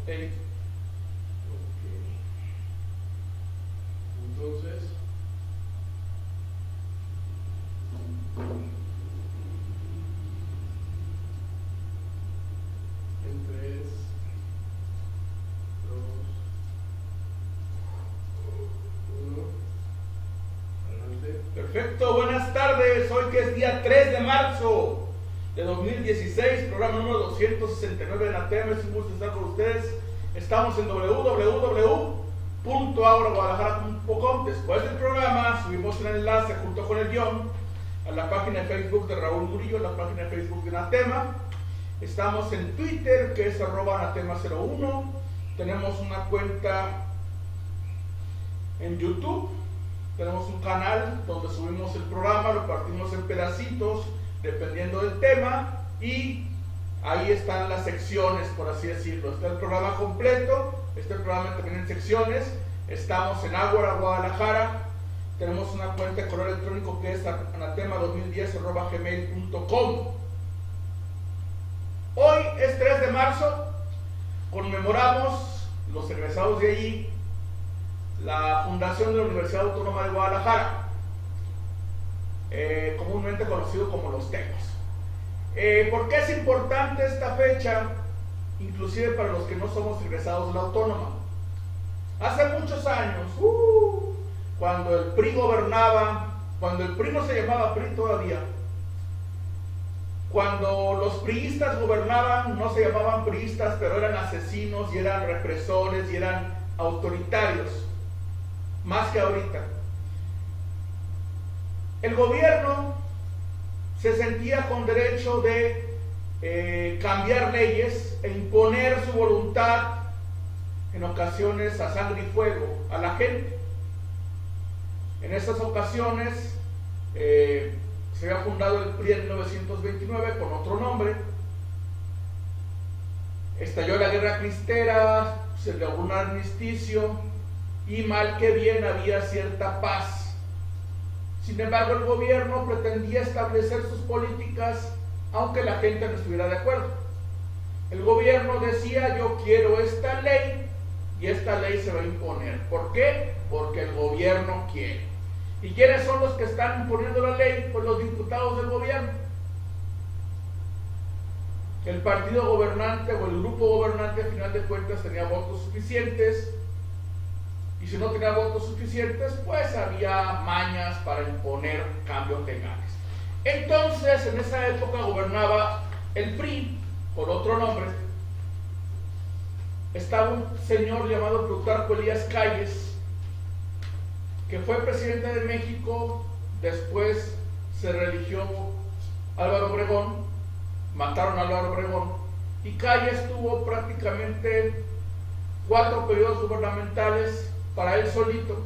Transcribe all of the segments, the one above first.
Hey. Ok. Entonces. En 3, 2, 1. Adelante. Perfecto, buenas tardes. Hoy que es día 3 de marzo de 2016, programa número 269 en ATM. Es un gusto estar con ustedes. Estamos en www.auraguadalajara.com. Después del programa subimos un enlace junto con el guión a la página de Facebook de Raúl Murillo, la página de Facebook de Anatema. Estamos en Twitter, que es @anatema01. Tenemos una cuenta en YouTube. Tenemos un canal donde subimos el programa, lo partimos en pedacitos dependiendo del tema, y ahí están las secciones, por así decirlo. Está el programa completo, está el programa también en secciones. Estamos en Ágora Guadalajara. Tenemos una cuenta de correo electrónico que es anatema2010@gmail.com. Hoy es 3 de marzo, conmemoramos los egresados de allí, la fundación de la Universidad Autónoma de Guadalajara, comúnmente conocido como los Tecos. ¿Por qué es importante esta fecha, inclusive para los que no somos egresados de la Autónoma? Hace muchos años, cuando el PRI gobernaba, cuando el PRI no se llamaba PRI todavía, cuando los priistas gobernaban, no se llamaban priistas, pero eran asesinos y eran represores y eran autoritarios, más que ahorita. El gobierno se sentía con derecho de cambiar leyes e imponer su voluntad, en ocasiones a sangre y fuego, a la gente. En esas ocasiones se había fundado el PRI en 1929 con otro nombre. Estalló la guerra cristera, se logró un armisticio y mal que bien había cierta paz. Sin embargo, el gobierno pretendía establecer sus políticas aunque la gente no estuviera de acuerdo. El gobierno decía: yo quiero esta ley y esta ley se va a imponer. ¿Por qué? Porque el gobierno quiere. ¿Y quiénes son los que están imponiendo la ley? Pues los diputados del gobierno. El partido gobernante o el grupo gobernante, a final de cuentas, tenía votos suficientes, y si no tenía votos suficientes, pues había mañas para imponer cambios legales. Entonces, en esa época gobernaba el PRI, por otro nombre. Estaba un señor llamado Plutarco Elías Calles, que fue presidente de México. Después se religió Álvaro Obregón, mataron a Álvaro Obregón, y Calles tuvo prácticamente 4 periodos gubernamentales para él solito,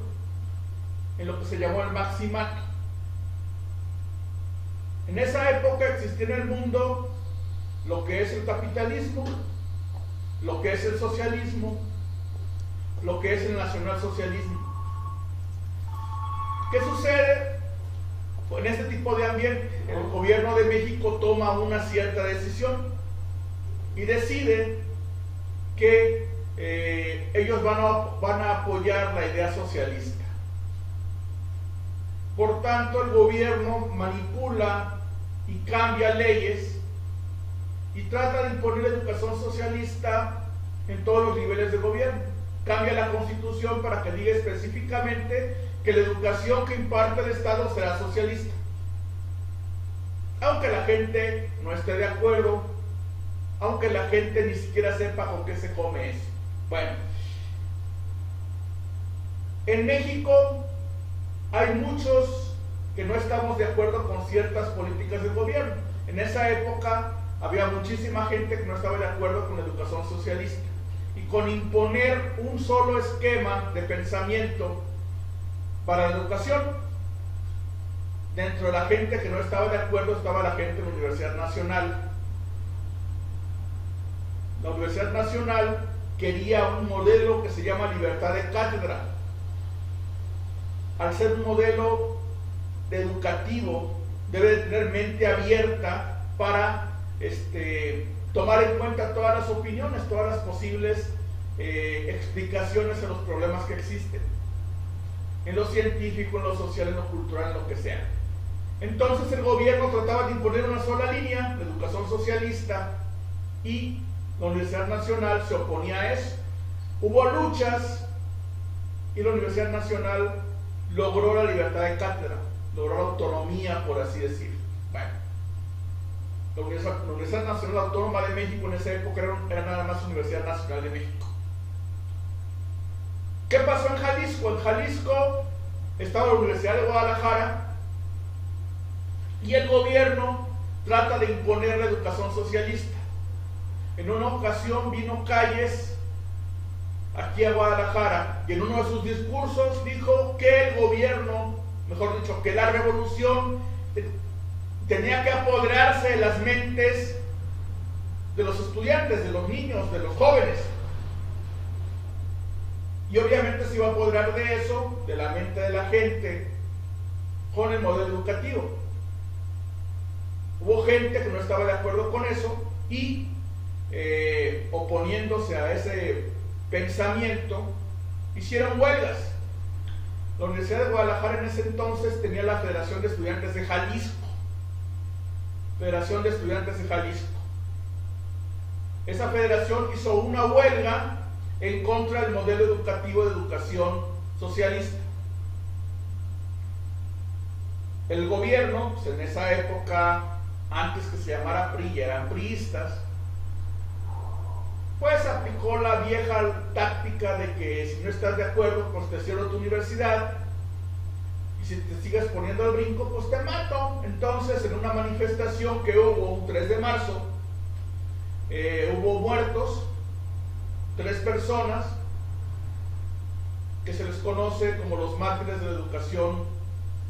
en lo que se llamó el maximato. En esa época existía en el mundo lo que es el capitalismo, lo que es el socialismo, lo que es el nacionalsocialismo. ¿Qué sucede? Pues en este tipo de ambiente, el gobierno de México toma una cierta decisión y decide que ellos van a apoyar la idea socialista. Por tanto, el gobierno manipula y cambia leyes y trata de imponer educación socialista en todos los niveles de gobierno. Cambia la Constitución para que diga específicamente que la educación que imparte el Estado será socialista, aunque la gente no esté de acuerdo, aunque la gente ni siquiera sepa con qué se come eso. Bueno, en México hay muchos que no estamos de acuerdo con ciertas políticas del gobierno. En esa época había muchísima gente que no estaba de acuerdo con la educación socialista y con imponer un solo esquema de pensamiento para la educación. Dentro de la gente que no estaba de acuerdo estaba la gente de la Universidad Nacional. La Universidad Nacional quería un modelo que se llama libertad de cátedra. Al ser un modelo educativo, debe de tener mente abierta para tomar en cuenta todas las opiniones, todas las posibles explicaciones a los problemas que existen, en lo científico, en lo social, en lo cultural, en lo que sea. Entonces el gobierno trataba de imponer una sola línea, la educación socialista, y la Universidad Nacional se oponía a eso. Hubo luchas y la Universidad Nacional logró la libertad de cátedra, logró la autonomía, por así decir. Bueno, la Universidad Nacional Autónoma de México en esa época era nada más Universidad Nacional de México. ¿Qué pasó en Jalisco? En Jalisco estaba la Universidad de Guadalajara y el gobierno trata de imponer la educación socialista. En una ocasión vino Calles aquí a Guadalajara y en uno de sus discursos dijo que el gobierno, mejor dicho, que la revolución tenía que apoderarse de las mentes de los estudiantes, de los niños, de los jóvenes. Y obviamente se iba a apoderar de eso, de la mente de la gente, con el modelo educativo. Hubo gente que no estaba de acuerdo con eso y oponiéndose a ese pensamiento, hicieron huelgas. La Universidad de Guadalajara en ese entonces tenía la Federación de Estudiantes de Jalisco. Federación de Estudiantes de Jalisco. Esa federación hizo una huelga en contra del modelo educativo de educación socialista. El gobierno, pues en esa época, antes que se llamara PRI, eran priistas, pues aplicó la vieja táctica de que si no estás de acuerdo, pues te cierro tu universidad, y si te sigues poniendo el brinco, pues te mato. Entonces, en una manifestación que hubo un 3 de marzo, hubo muertos, 3 personas, que se les conoce como los mártires de la educación,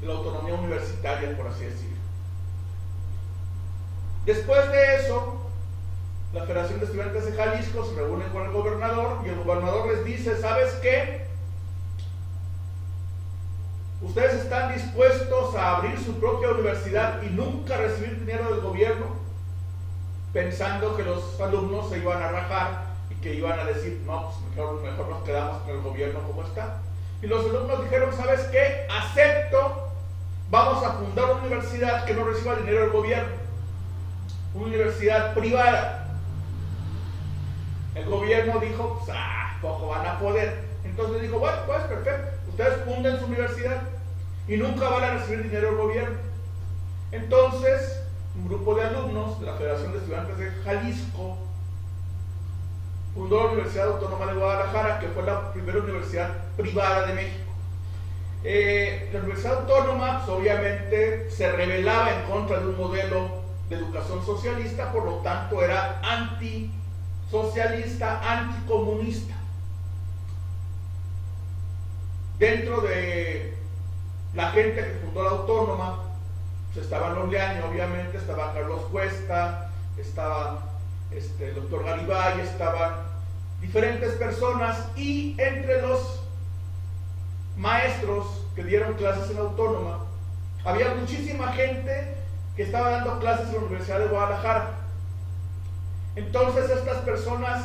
de la autonomía universitaria, por así decirlo. Después de eso, la Federación de Estudiantes de Jalisco se reúne con el gobernador y el gobernador les dice: ¿sabes qué? ¿Ustedes están dispuestos a abrir su propia universidad y nunca recibir dinero del gobierno? Pensando que los alumnos se iban a rajar y que iban a decir: no, pues mejor nos quedamos con el gobierno como está. Y los alumnos dijeron: ¿sabes qué? Acepto, vamos a fundar una universidad que no reciba dinero del gobierno, una universidad privada. El gobierno dijo: pues, poco van a poder. Entonces dijo: bueno, pues perfecto, ustedes funden su universidad y nunca van a recibir dinero del gobierno. Entonces, un grupo de alumnos de la Federación de Estudiantes de Jalisco fundó la Universidad Autónoma de Guadalajara, que fue la primera universidad privada de México. La Universidad Autónoma, pues, obviamente, se rebelaba en contra de un modelo de educación socialista, por lo tanto era antisocialista, anticomunista. Dentro de la gente que fundó la Autónoma, pues estaban los Leaño, obviamente, estaba Carlos Cuesta, estaba el doctor Garibay, estaban diferentes personas, y entre los maestros que dieron clases en la Autónoma, había muchísima gente que estaba dando clases en la Universidad de Guadalajara. Entonces estas personas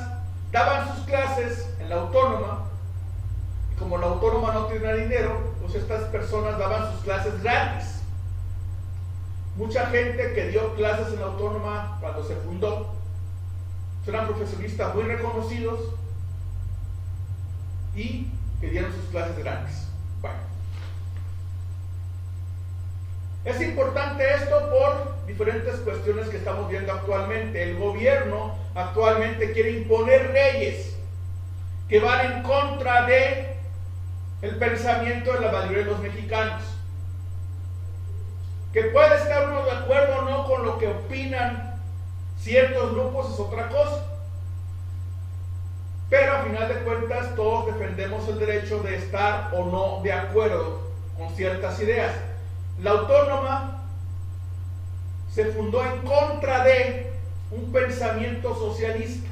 daban sus clases en la Autónoma, y como la Autónoma no tenía dinero, pues estas personas daban sus clases gratis. Mucha gente que dio clases en la Autónoma cuando se fundó eran profesionistas muy reconocidos y que dieron sus clases gratis. Bueno, es importante esto por diferentes cuestiones que estamos viendo actualmente. El gobierno actualmente quiere imponer leyes que van en contra de el pensamiento de la mayoría de los mexicanos. Que puede estar uno de acuerdo o no con lo que opinan ciertos grupos es otra cosa, pero a final de cuentas todos defendemos el derecho de estar o no de acuerdo con ciertas ideas. La Autónoma se fundó en contra de un pensamiento socialista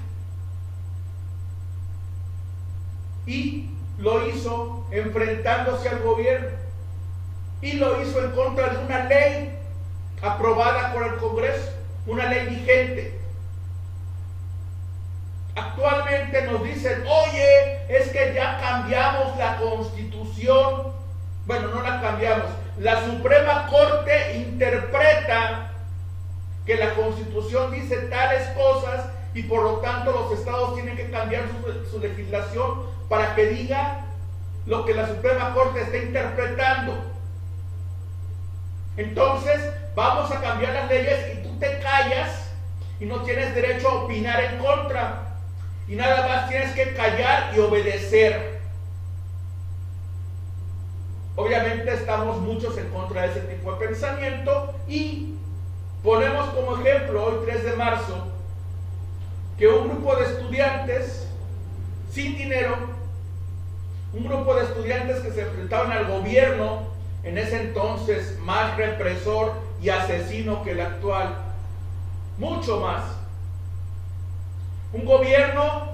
y lo hizo enfrentándose al gobierno, y lo hizo en contra de una ley aprobada por el Congreso, una ley vigente. actualmente nos dicen, oye, es que ya cambiamos la Constitución. Bueno, no la cambiamos. La Suprema Corte interpreta que la Constitución dice tales cosas y por lo tanto los estados tienen que cambiar su legislación para que diga lo que la Suprema Corte está interpretando. Entonces, vamos a cambiar las leyes y tú te callas y no tienes derecho a opinar en contra. Y nada más tienes que callar y obedecer. Obviamente estamos muchos en contra de ese tipo de pensamiento y ponemos como ejemplo hoy 3 de marzo que un grupo de estudiantes sin dinero, un grupo de estudiantes que se enfrentaban al gobierno en ese entonces más represor y asesino que el actual, mucho más. Un gobierno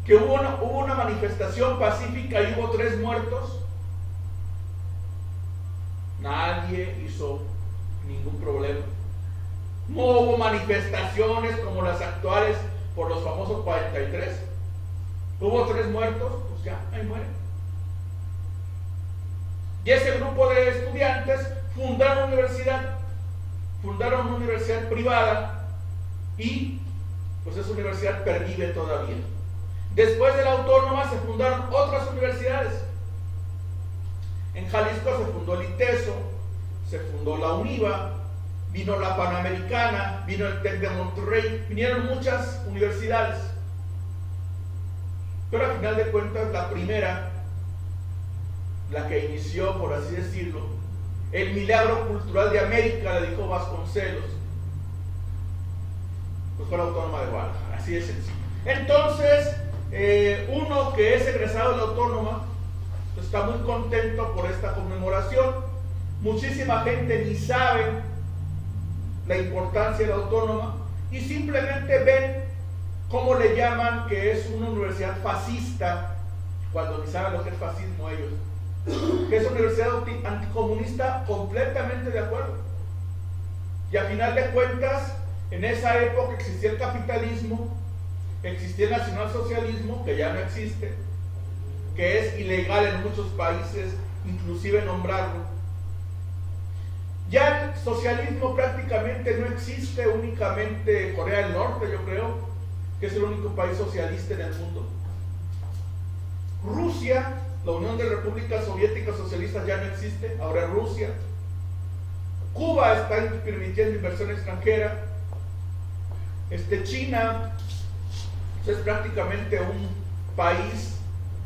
que hubo una manifestación pacífica y hubo 3 muertos. Nadie hizo ningún problema. No hubo manifestaciones como las actuales por los famosos 43. Hubo 3 muertos, pues ya, ahí mueren. Y ese grupo de estudiantes fundaron una universidad privada y pues esa universidad pervive todavía. Después de la Autónoma se fundaron otras universidades. En Jalisco se fundó el ITESO, se fundó la UNIVA, vino la Panamericana, vino el TEC de Monterrey, vinieron muchas universidades. Pero al final de cuentas la primera, la que inició, por así decirlo, el milagro cultural de América, le dijo Vasconcelos, pues fue la Autónoma de Guadalajara, así de sencillo. Entonces, uno que es egresado de la Autónoma, pues está muy contento por esta conmemoración. Muchísima gente ni sabe la importancia de la Autónoma y simplemente ven cómo le llaman que es una universidad fascista, cuando ni saben lo que es fascismo ellos. Que es una universidad anticomunista, completamente de acuerdo. Y a final de cuentas, en esa época existía el capitalismo, existía el nacionalsocialismo, que ya no existe, que es ilegal en muchos países, inclusive nombrarlo. Ya el socialismo prácticamente no existe, únicamente Corea del Norte, yo creo, que es el único país socialista en el mundo. Rusia, la Unión de Repúblicas Soviéticas Socialistas ya no existe, ahora es Rusia. Cuba está permitiendo inversión extranjera. China es prácticamente un país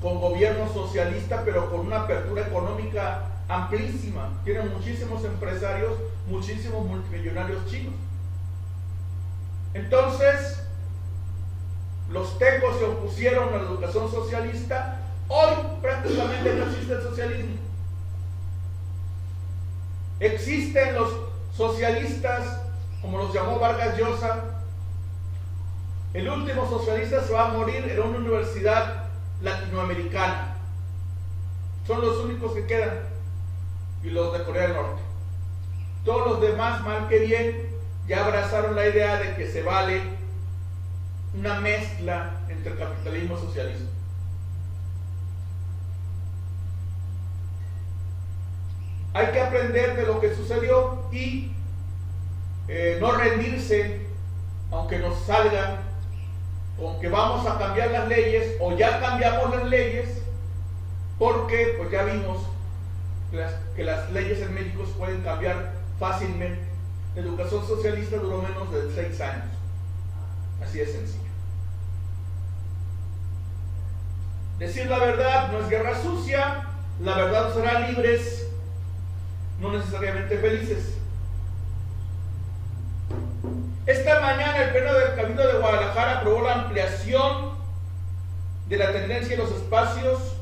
con gobierno socialista, pero con una apertura económica amplísima. Tienen muchísimos empresarios, muchísimos multimillonarios chinos. Entonces, los tecos se opusieron a la educación socialista. Hoy prácticamente no existe el socialismo. Existen los socialistas, como los llamó Vargas Llosa. El último socialista se va a morir en una universidad latinoamericana. Son los únicos que quedan. Y los de Corea del Norte. Todos los demás, mal que bien, ya abrazaron la idea de que se vale una mezcla entre el capitalismo y el socialismo. Hay que aprender de lo que sucedió y no rendirse, aunque nos salgan con que vamos a cambiar las leyes o ya cambiamos las leyes, porque pues ya vimos que las leyes en México se pueden cambiar fácilmente. La educación socialista duró menos de 6 años. Así de sencillo. Decir la verdad no es guerra sucia, la verdad nos hará libres, no necesariamente felices. Esta mañana el Pleno del Cabildo de Guadalajara aprobó la ampliación de la tendencia en los espacios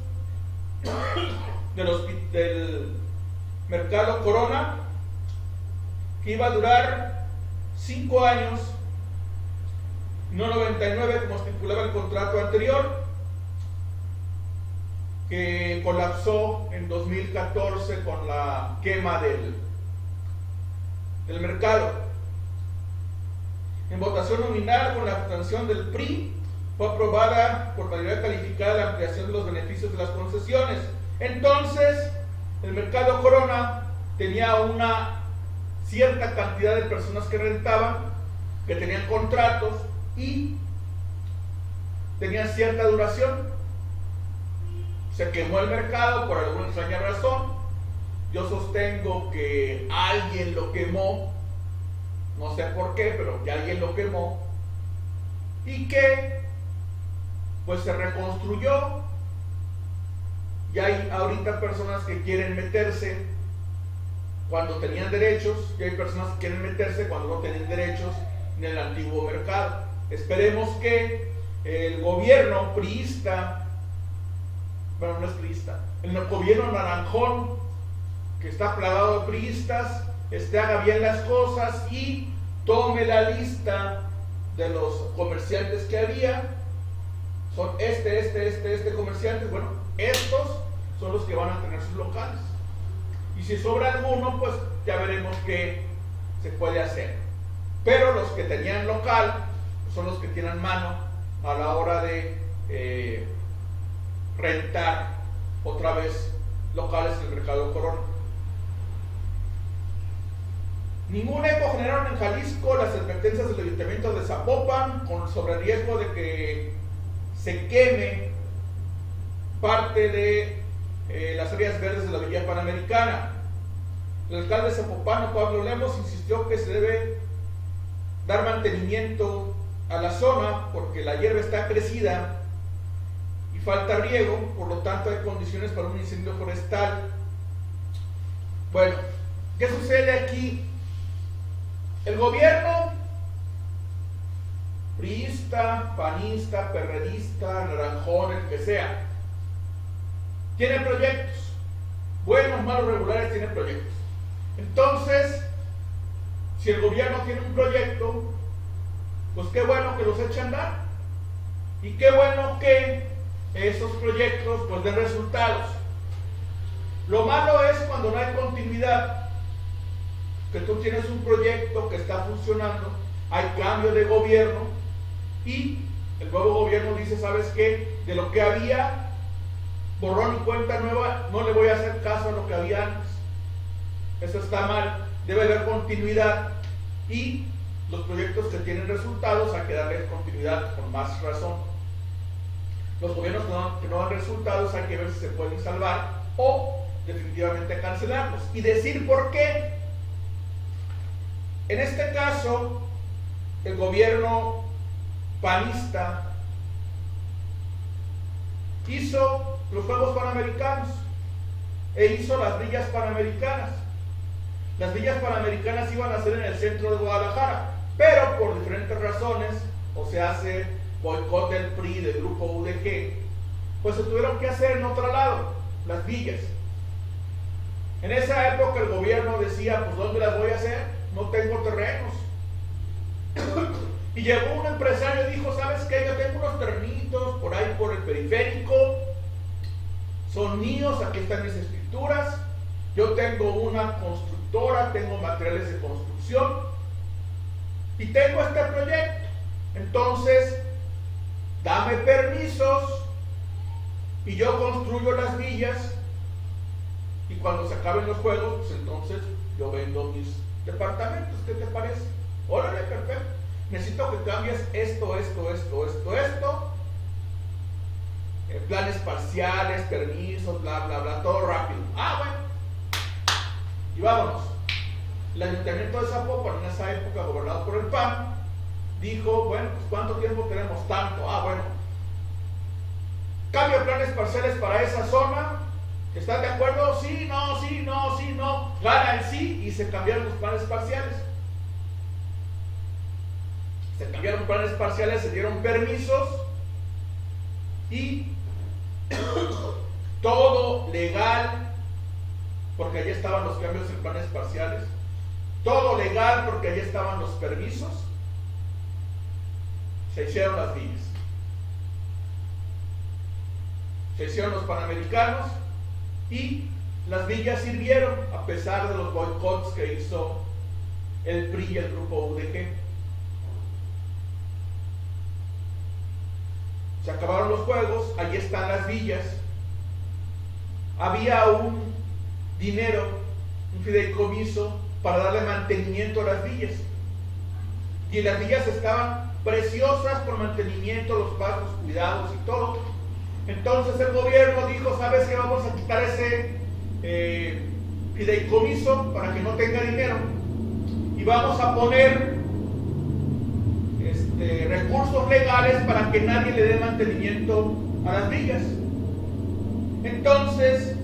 del Mercado Corona, que iba a durar 5 años, no 99 como estipulaba el contrato anterior, que colapsó en 2014 con la quema del mercado. En votación nominal, con la abstención del PRI, fue aprobada por mayoría calificada la ampliación de los beneficios de las concesiones. Entonces, el mercado Corona tenía una cierta cantidad de personas que rentaban, que tenían contratos y tenían cierta duración. Se quemó el mercado por alguna extraña razón. Yo sostengo que alguien lo quemó, no sé por qué, pero que alguien lo quemó, y que pues se reconstruyó. Y hay ahorita personas que quieren meterse cuando tenían derechos, y hay personas que quieren meterse cuando no tienen derechos en el antiguo mercado. Esperemos que el gobierno priista, bueno, no es priista, el gobierno naranjón, que está plagado de priistas, haga bien las cosas y tome la lista de los comerciantes que había. Son comerciantes. Bueno, estos son los que van a tener sus locales. Y si sobra alguno, pues ya veremos qué se puede hacer. Pero los que tenían local son los que tienen mano a la hora de rentar otra vez locales en el mercado Corona. Ningún eco generaron en Jalisco las advertencias del Ayuntamiento de Zapopan sobre el riesgo de que se queme parte de las áreas verdes de la Villa Panamericana. El alcalde zapopano, Pablo Lemos, insistió que se debe dar mantenimiento a la zona porque la hierba está crecida y falta riego, por lo tanto hay condiciones para un incendio forestal. Bueno, ¿qué sucede aquí? El gobierno priista, panista, perredista, naranjón, el que sea, tiene proyectos, buenos, malos, regulares, tiene proyectos. Entonces, si el gobierno tiene un proyecto, pues qué bueno que los eche a andar, y qué bueno que esos proyectos pues den resultados. Lo malo es cuando no hay continuidad, que tú tienes un proyecto que está funcionando, hay cambio de gobierno y el nuevo gobierno dice, ¿sabes qué? De lo que había, borrón y cuenta nueva, no le voy a hacer caso a lo que había antes. Eso está mal, debe haber continuidad y los proyectos que tienen resultados hay que darles continuidad con más razón. Los gobiernos que no dan resultados hay que ver si se pueden salvar o definitivamente cancelarlos y decir por qué. En este caso, el gobierno panista hizo los Juegos Panamericanos e hizo las villas panamericanas. Las villas panamericanas iban a ser en el centro de Guadalajara, pero por diferentes razones, o se hace boicot del PRI, del grupo UDG, pues se tuvieron que hacer en otro lado, las villas. En esa época el gobierno decía, pues ¿dónde las voy a hacer? No tengo terrenos. Y llegó un empresario y dijo, ¿sabes qué? Yo tengo unos terrenitos por ahí por el periférico, son míos, aquí están mis escrituras, yo tengo una constructora, tengo materiales de construcción y tengo este proyecto. Entonces, dame permisos y yo construyo las villas y cuando se acaben los juegos, pues entonces yo vendo mis departamentos. ¿Qué te parece? Órale, perfecto. Necesito que cambies esto, planes parciales, permisos, bla, bla, bla, todo rápido. Ah, bueno. Y vámonos. El Ayuntamiento de Zapopan, en esa época gobernado por el PAN, dijo, bueno, pues ¿cuánto tiempo tenemos? Tanto. Ah, bueno. Cambio planes parciales para esa zona. ¿Están de acuerdo? Sí, no, sí, no, sí, no. Gana el sí y se cambiaron los planes parciales. Se cambiaron planes parciales, se dieron permisos y todo legal, porque allí estaban los cambios en planes parciales. Todo legal, porque allí estaban los permisos. Se hicieron las villas. Se hicieron los panamericanos. Y las villas sirvieron a pesar de los boicots que hizo el PRI y el grupo UDG. Se acabaron los juegos, allí están las villas. Había un dinero, un fideicomiso para darle mantenimiento a las villas. Y las villas estaban preciosas por mantenimiento, los pastos cuidados y todo. Entonces el gobierno dijo, ¿sabes qué? Vamos a quitar ese fideicomiso para que no tenga dinero. Y vamos a poner recursos legales para que nadie le dé mantenimiento a las villas. Entonces,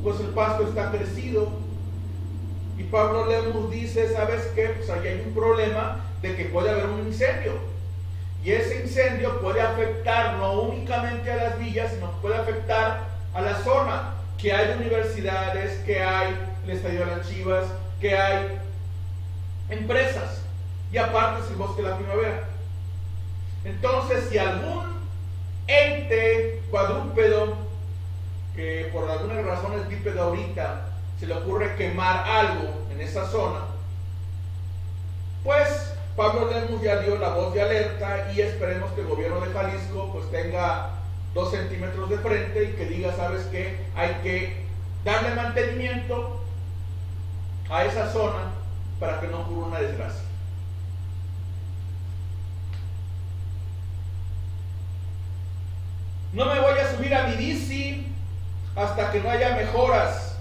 pues el pasto está crecido. Y Pablo Lemus dice, ¿sabes qué? Pues ahí hay un problema de que puede haber un incendio. Y ese incendio puede afectar no únicamente a las villas, sino que puede afectar a la zona. Que hay universidades, que hay el Estadio de las Chivas, que hay empresas. Y aparte es el Bosque de la Primavera. Entonces, si algún ente cuadrúpedo, que por alguna razón es bípedo ahorita, se le ocurre quemar algo en esa zona, pues Pablo Lemus ya dio la voz de alerta y esperemos que el gobierno de Jalisco pues tenga 2 centímetros de frente y que diga, ¿sabes qué? Hay que darle mantenimiento a esa zona para que no ocurra una desgracia. No me voy a subir a mi bici hasta que no haya mejoras.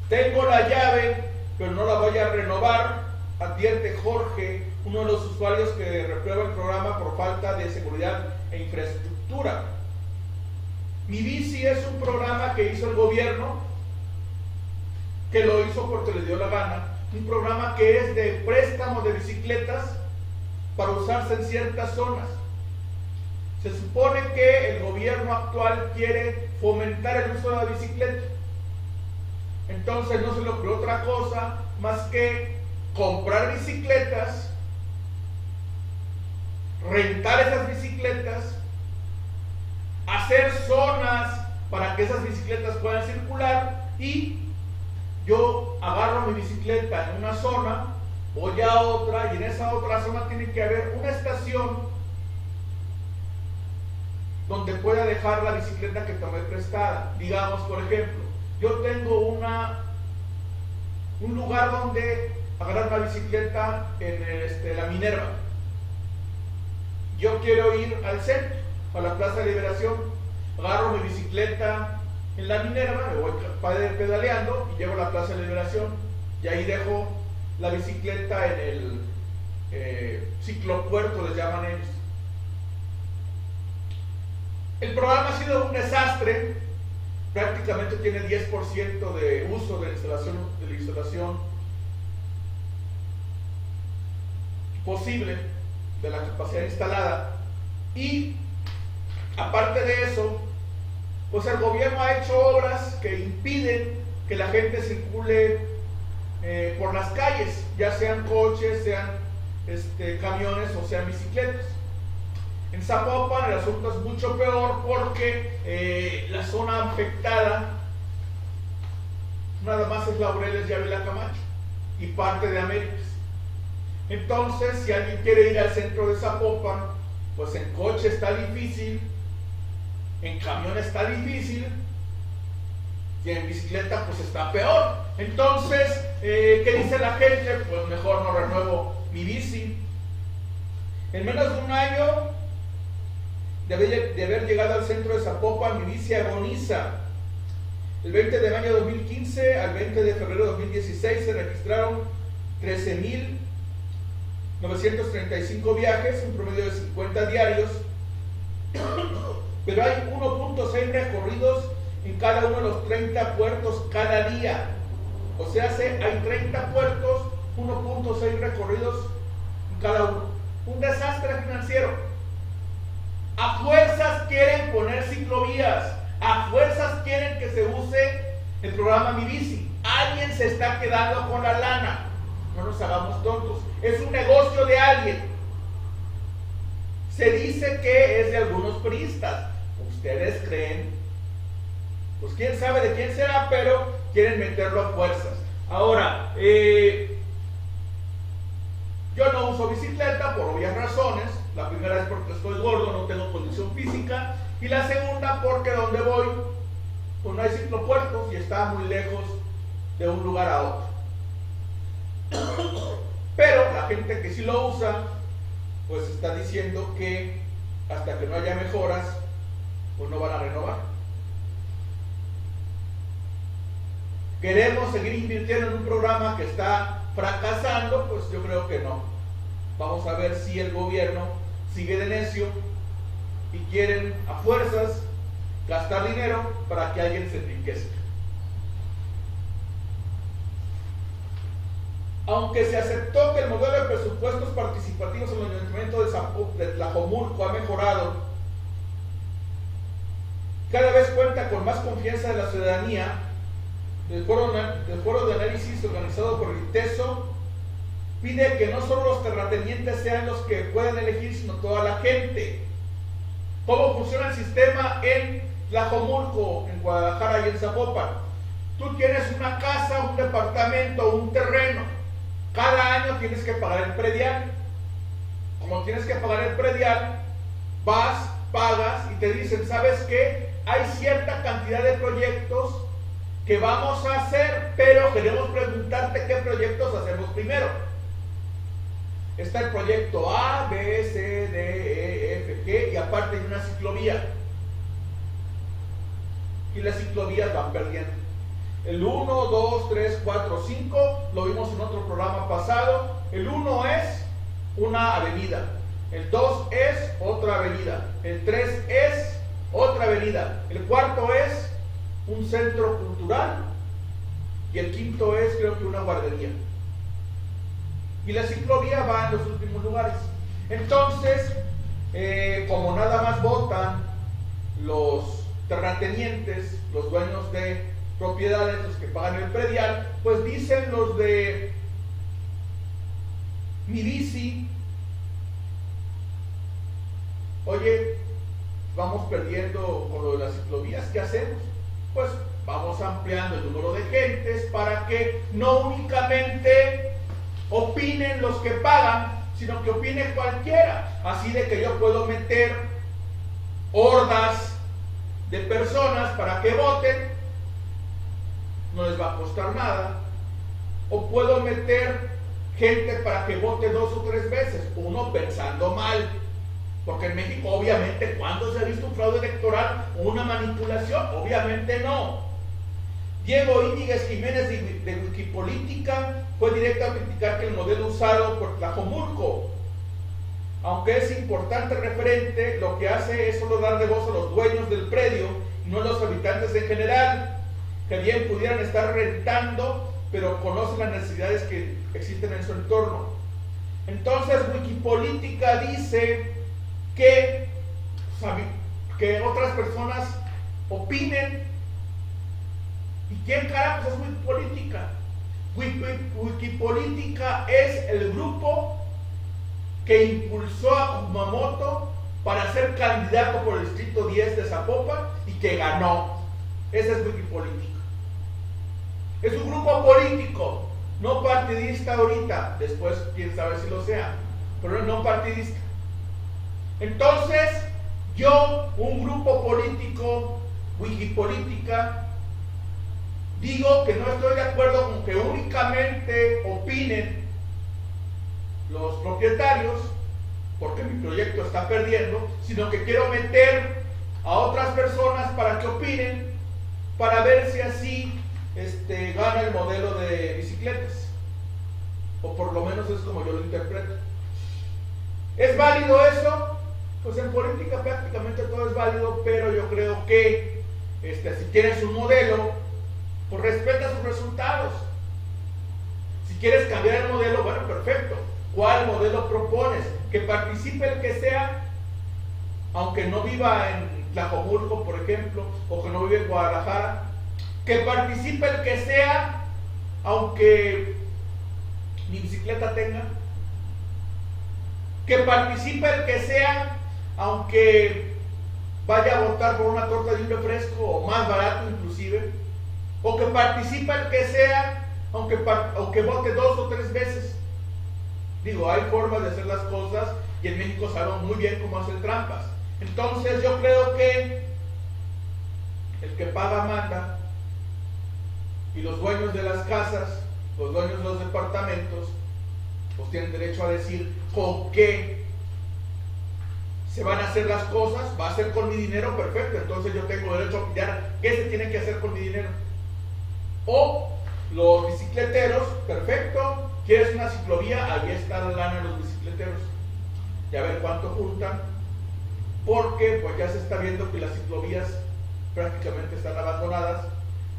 Tengo la llave, pero no la voy a renovar, advierte Jorge, uno de los usuarios que reprueba el programa por falta de seguridad e infraestructura. Mi bici es un programa que hizo el gobierno, que lo hizo porque le dio la gana, un programa que es de préstamo de bicicletas para usarse en ciertas zonas. Se supone que el gobierno actual quiere fomentar el uso de la bicicleta. Entonces no se le ocurrió otra cosa más que comprar bicicletas, rentar esas bicicletas, hacer zonas para que esas bicicletas puedan circular y yo agarro mi bicicleta en una zona, voy a otra y en esa otra zona tiene que haber una estación donde pueda dejar la bicicleta que tomé prestada. Digamos, por ejemplo, yo tengo un lugar donde agarrar una bicicleta en la Minerva. Yo quiero ir al centro, a la Plaza de Liberación, agarro mi bicicleta en la Minerva, me voy pedaleando y llego a la Plaza de Liberación y ahí dejo la bicicleta en el ciclopuerto, les llaman ellos. El programa ha sido un desastre, prácticamente tiene 10% de uso de la instalación posible, de la capacidad instalada, y aparte de eso, pues el gobierno ha hecho obras que impiden que la gente circule por las calles, ya sean coches, sean camiones o sean bicicletas. En Zapopan el asunto es mucho peor porque la zona afectada nada más es Laureles y Ávila Camacho y parte de Américas. Entonces, si alguien quiere ir al centro de Zapopan, pues en coche está difícil, en camión está difícil y en bicicleta pues está peor. Entonces, ¿qué dice la gente? Pues mejor no renuevo mi bici. En menos de un año de haber llegado al centro de Zapopan, mi bici agoniza. El 20 de mayo de 2015 al 20 de febrero de 2016 se registraron 13.935 viajes, un promedio de 50 diarios, pero hay 1.6 recorridos en cada uno de los 30 puertos cada día. O sea, hay 30 puertos, 1.6 recorridos en cada uno. Un desastre financiero. A fuerzas quieren poner ciclovías, a fuerzas quieren que se use el programa Mi Bici. Alguien se está quedando con la lana. No nos hagamos tontos. Es un negocio de alguien. Se dice que es de algunos priistas. ¿Ustedes creen? Pues quién sabe de quién será, pero quieren meterlo a fuerzas. Ahora, Yo no uso bicicleta por obvias razones. La primera es porque estoy gordo, no tengo condición física. Y la segunda porque donde voy, pues no hay ciclopuertos y está muy lejos de un lugar a otro. Pero la gente que sí lo usa, pues está diciendo que hasta que no haya mejoras, pues no van a renovar. ¿Queremos seguir invirtiendo en un programa que está fracasando? Pues yo creo que no. Vamos a ver si el gobierno sigue de necio y quieren a fuerzas gastar dinero para que alguien se enriquezca. Aunque se aceptó que el modelo de presupuestos participativos en el Ayuntamiento de Tlajomulco ha mejorado, cada vez cuenta con más confianza de la ciudadanía. El foro de análisis organizado por el ITESO pide que no solo los terratenientes sean los que puedan elegir, sino toda la gente. ¿Cómo funciona el sistema en Tlajomulco, en Guadalajara y en Zapopan? Tú tienes una casa, un departamento, un terreno. Cada año tienes que pagar el predial. Como tienes que pagar el predial, vas, pagas y te dicen, ¿sabes qué? Hay cierta cantidad de proyectos que vamos a hacer, pero queremos preguntarte qué proyectos hacemos primero. Está el proyecto A, B, C, D, E, F, G y aparte hay una ciclovía. Y las ciclovías van perdiendo. El 1, 2, 3, 4, 5, lo vimos en otro programa pasado. El 1 es una avenida. El 2 es otra avenida. El 3 es otra avenida. El 4 es un centro cultural. Y el 5 es, creo que, una guardería. Y la ciclovía va en los últimos lugares. Entonces, como nada más votan los terratenientes, los dueños de propiedades, los que pagan el predial, pues dicen los de Mi Bici, oye, vamos perdiendo con lo de las ciclovías, ¿qué hacemos? Pues vamos ampliando el número de gentes para que no únicamente opinen los que pagan, sino que opine cualquiera. Así de que yo puedo meter hordas de personas para que voten, no les va a costar nada. O puedo meter gente para que vote 2 o 3 veces, uno pensando mal. Porque en México, obviamente, ¿cuándo se ha visto un fraude electoral o una manipulación? Obviamente no. Diego Íñiguez Jiménez de Wikipolítica fue directo a criticar que el modelo usado por Tlajomulco, aunque es importante referente, lo que hace es solo darle voz a los dueños del predio y no a los habitantes en general, que bien pudieran estar rentando, pero conocen las necesidades que existen en su entorno. Entonces Wikipolítica dice que otras personas opinen. ¿Y quién carajos es Wikipolítica? Wikipolítica es el grupo que impulsó a Kumamoto para ser candidato por el distrito 10 de Zapopan y que ganó. Esa es Wikipolítica. Es un grupo político, no partidista ahorita, después quién sabe si lo sea, pero no partidista. Entonces, yo, un grupo político, Wikipolítica, digo que no estoy de acuerdo con que únicamente opinen los propietarios, porque mi proyecto está perdiendo, sino que quiero meter a otras personas para que opinen, para ver si así gana el modelo de bicicletas. O por lo menos es como yo lo interpreto. ¿Es válido eso? Pues en política prácticamente todo es válido, pero yo creo que si tienes un modelo, pues respeta sus resultados. Si quieres cambiar el modelo, bueno, perfecto. ¿Cuál modelo propones? Que participe el que sea, aunque no viva en Tlajomulco, por ejemplo, o que no vive en Guadalajara. Que participe el que sea, aunque ni bicicleta tenga. Que participe el que sea, aunque vaya a votar por una torta de un refresco o más barato inclusive. O que participe el que sea, aunque vote 2 o 3 veces. Digo, hay formas de hacer las cosas y en México sabemos muy bien cómo hacer trampas. Entonces yo creo que el que paga manda, y los dueños de las casas, los dueños de los departamentos, pues tienen derecho a decir con qué se van a hacer las cosas. Va a ser con mi dinero, perfecto, entonces yo tengo derecho a opinar qué se tiene que hacer con mi dinero. O los bicicleteros, perfecto, quieres una ciclovía, ahí está la lana de los bicicleteros, y a ver cuánto juntan, porque pues ya se está viendo que las ciclovías prácticamente están abandonadas,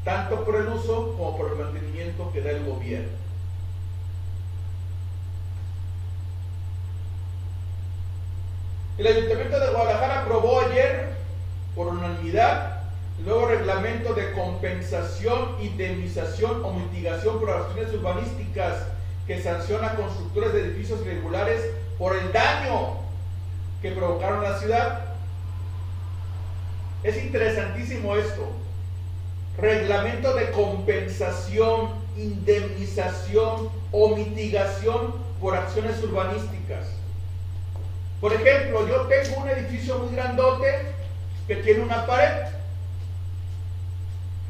tanto por el uso como por el mantenimiento que da el gobierno. El Ayuntamiento de Guadalajara aprobó ayer, por unanimidad, el nuevo reglamento de compensación, indemnización o mitigación por acciones urbanísticas que sanciona a constructores de edificios irregulares por el daño que provocaron a la ciudad. Es interesantísimo esto. Reglamento de compensación, indemnización o mitigación por acciones urbanísticas. Por ejemplo, yo tengo un edificio muy grandote que tiene una pared.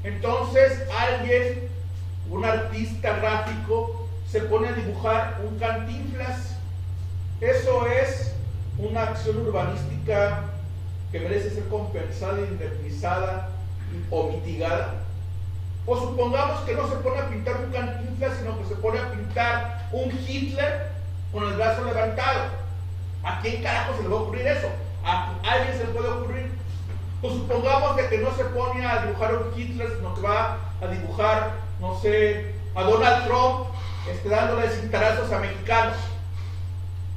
Entonces alguien, un artista gráfico, se pone a dibujar un Cantinflas. Eso es una acción urbanística que merece ser compensada, indemnizada o mitigada. O supongamos que no se pone a pintar un Cantinflas, sino que se pone a pintar un Hitler con el brazo levantado. ¿A quién carajo se le va a ocurrir eso? ¿A alguien se le puede ocurrir? O supongamos de que no se pone a dibujar un Hitler, sino que va a dibujar, no sé, a Donald Trump dándole cintarazos a mexicanos.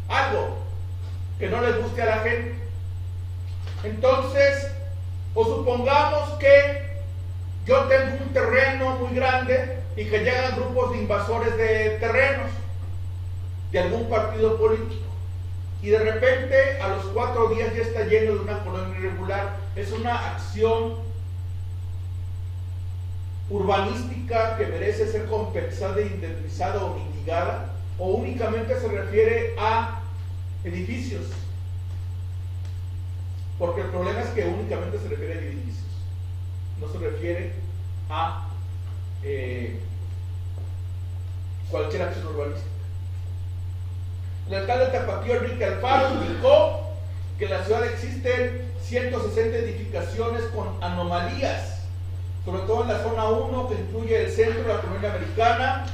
Algo que no les guste a la gente. Entonces, o supongamos que yo tengo un terreno muy grande y que llegan grupos de invasores de terrenos de algún partido político. Y de repente a los 4 días ya está lleno de una colonia irregular. Es una acción urbanística que merece ser compensada, indemnizada o mitigada, o únicamente se refiere a edificios. Porque el problema es que únicamente se refiere a edificios, no se refiere a cualquier acción urbanística. El alcalde de Tapatío, Enrique Alfaro, indicó que en la ciudad existen 160 edificaciones con anomalías, sobre todo en la zona 1, que incluye el centro, la colonia americana,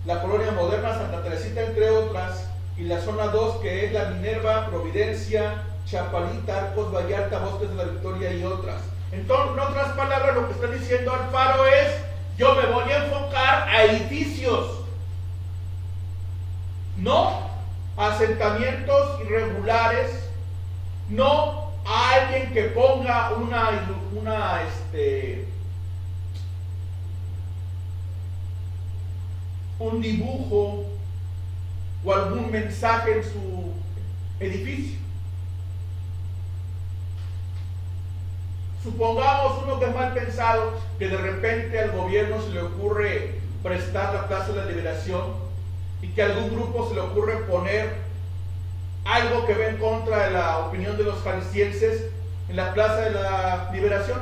la colonia moderna, Santa Teresita, entre otras, y la zona 2, que es la Minerva, Providencia, Chapalita, Arcos, Vallarta, Bosques de la Victoria y otras. Entonces, en otras palabras, lo que está diciendo Alfaro es: yo me voy a enfocar a edificios, no a asentamientos irregulares, no a alguien que ponga un dibujo o algún mensaje en su edificio. Supongamos uno que es mal pensado, que de repente al gobierno se le ocurre prestar la Plaza de la Liberación y que a algún grupo se le ocurre poner algo que va en contra de la opinión de los jaliscienses en la Plaza de la Liberación.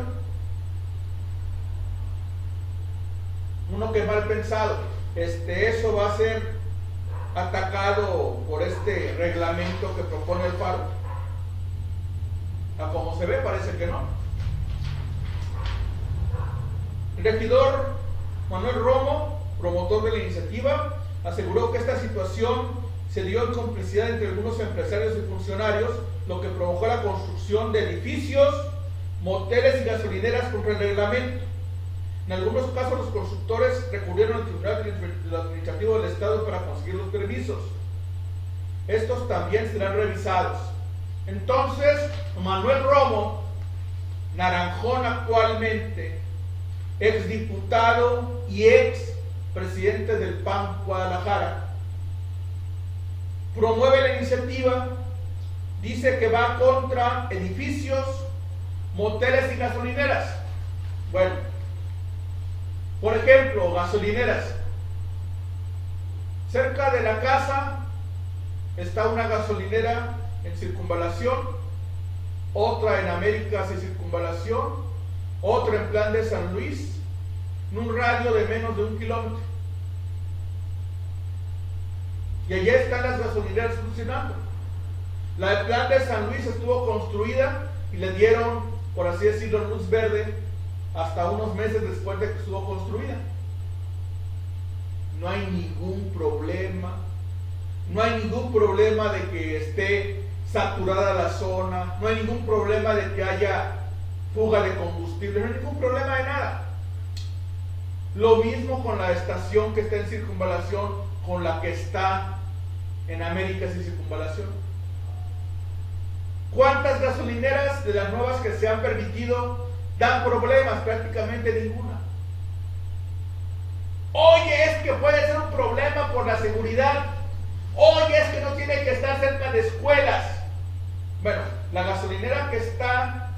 Uno que es mal pensado, eso va a ser atacado por este reglamento que propone Alfaro. A como se ve, parece que no. El regidor Manuel Romo, promotor de la iniciativa, aseguró que esta situación se dio en complicidad entre algunos empresarios y funcionarios, lo que provocó la construcción de edificios, moteles y gasolineras contra el reglamento. En algunos casos los constructores recurrieron al Tribunal Administrativo del Estado para conseguir los permisos. Estos también serán revisados. Entonces, Manuel Romo, naranjón actualmente, exdiputado y ex presidente del PAN Guadalajara, promueve la iniciativa, dice que va contra edificios, moteles y gasolineras. Bueno, por ejemplo, gasolineras. Cerca de la casa está una gasolinera en Circunvalación, otra en Américas y Circunvalación, otra en Plan de San Luis, en un radio de menos de 1 kilómetro. Y allí están las gasolineras funcionando. La de Plan de San Luis estuvo construida y le dieron, por así decirlo, luz verde hasta unos meses después de que estuvo construida. No hay ningún problema. No hay ningún problema de que esté saturada la zona. No hay ningún problema de que haya fuga de combustible. No hay ningún problema de nada. Lo mismo con la estación que está en Circunvalación, con la que está en Américas y Circunvalación. ¿Cuántas gasolineras de las nuevas que se han permitido dan problemas? Prácticamente ninguna. Oye, es que puede ser un problema por la seguridad. Oye, es que no tiene que estar cerca de escuelas. Bueno, la gasolinera que está